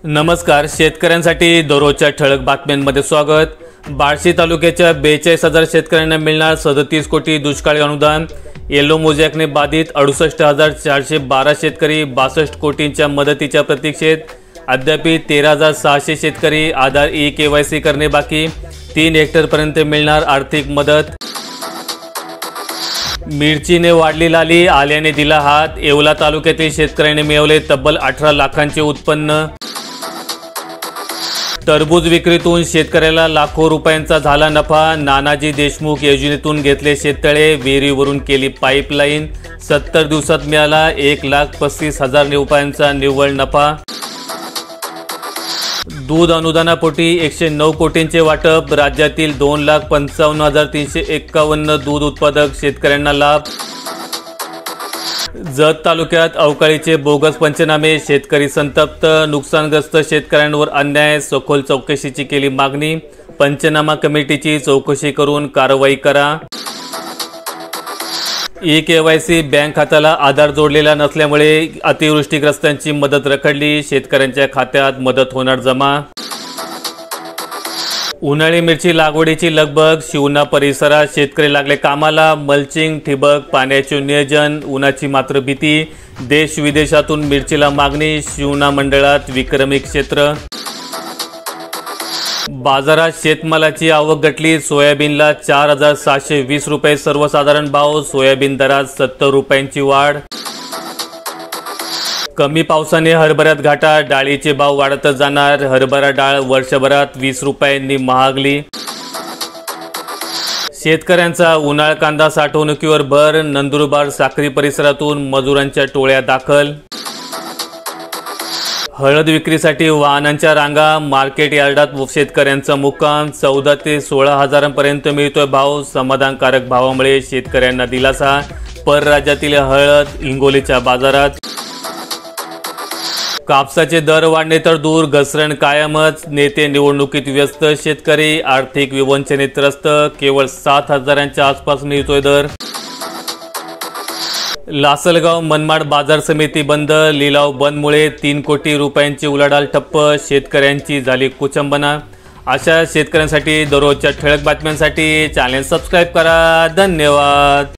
नमस्कार, शेतकऱ्यांसाठी दररोजच्या ठळक बातम्यांमध्ये स्वागत। बार्शी तालुक्याच्या 42,000 शेतकऱ्यांना मिळणार 37 कोटी दुष्काळी अनुदान। येलो मोझॅकने बाधित 68,412 शेतकरी 62 कोटींच्या मदतीच्या प्रतीक्षेत। अद्याप 13,600 शेतकरी आधार ई-केवायसी करणे बाकी। 3 हेक्टरपर्यंत मिळणार आर्थिक मदत। मिरचीने वाढली लाली, आल्याने दिला हात। येवला तालुक्यातील शेतकऱ्यांनी मिळवले तब्बल 18 लाखांचे उत्पन्न। टरबूज विक्रीतून शेतकऱ्याला लाखो रुपयांचा झाला नफा। नानाजी देशमुख योजनेतून घेतले शेततळे, विहिरीवरून केली पाईपलाईन। 70 दिवसात मिळाला 1,35,000 रुपयांचा निव्वळ नफा। दूध अनुदानापोटी 109 कोटींचे वाटप। राज्यातील 2,55,351 दूध उत्पादक शेतकऱ्यांना लाभ। जत तालुक्यात अवकाळीचे बोगस पंचनामे, शेतकरी संतप्त। नुकसानग्रस्त शेतकऱ्यांवर अन्याय, सखोल चौकशीची केली मागणी। पंचनामा कमिटीची चौकशी करून कारवाई करा। ई-केवायसी बँक खात्याला आधार जोडलेला नसल्यामुळे अतिवृष्टीग्रस्तांची मदत रखडली। शेतकऱ्यांच्या खात्यात मदत होणार जमा। उन्हाळी मिरची लागवडीची लगबग, शिवना परिसरात शेतकरी लागले कामाला। मल्चिंग, ठिबक, पाण्याचे नियोजन, उन्हाची मात्र भीती। देश विदेशातून मिरचीला मागणी, शिवना मंडळात विक्रमी क्षेत्र। बाजारात शेतमालाची आवक घटली, सोयाबीनला 4,720 रुपये सर्वसाधारण भाव। सोयाबीन दरात 70 रुपयांची वाढ। कमी पावसाने हरभऱ्यात घाटा, डाळीचे भाव वाढतच जाणार। हरभरा डाळ वर्षभरात 20 रुपयांनी महागली। शेतकऱ्यांचा उन्हाळ कांदा साठवणुकीवर भर, नंदुरबार साक्री परिसरातून मजुरांच्या टोळ्या दाखल। हळद विक्रीसाठी वाहनांच्या रांगा, मार्केट यार्डात शेतकऱ्यांचा मुक्काम। 14 ते 16 हजारांपर्यंत मिळतोय भाव, समाधानकारक भावामुळे शेतकऱ्यांना दिलासा। परराज्यातील हळद हिंगोलीच्या बाजारात। कापसाचे दर वाढणे तर दूर, घसरण कायमच। नेते निवडणुकीत व्यस्त, शेतकरी आर्थिक विवंचनेत त्रस्त। केवळ 7,000च्या आसपास मिळतोय दर। लासलगाव मनमाड बाजार समिती बंद, लिलाव बंदमुळे 3 कोटी रुपयांची उलाढाल ठप्प। शेतकऱ्यांची झाली कुचंबना। अशा शेतकऱ्यांसाठी दररोजच्या ठळक बातम्यांसाठी चॅनल सबस्क्राईब करा। धन्यवाद।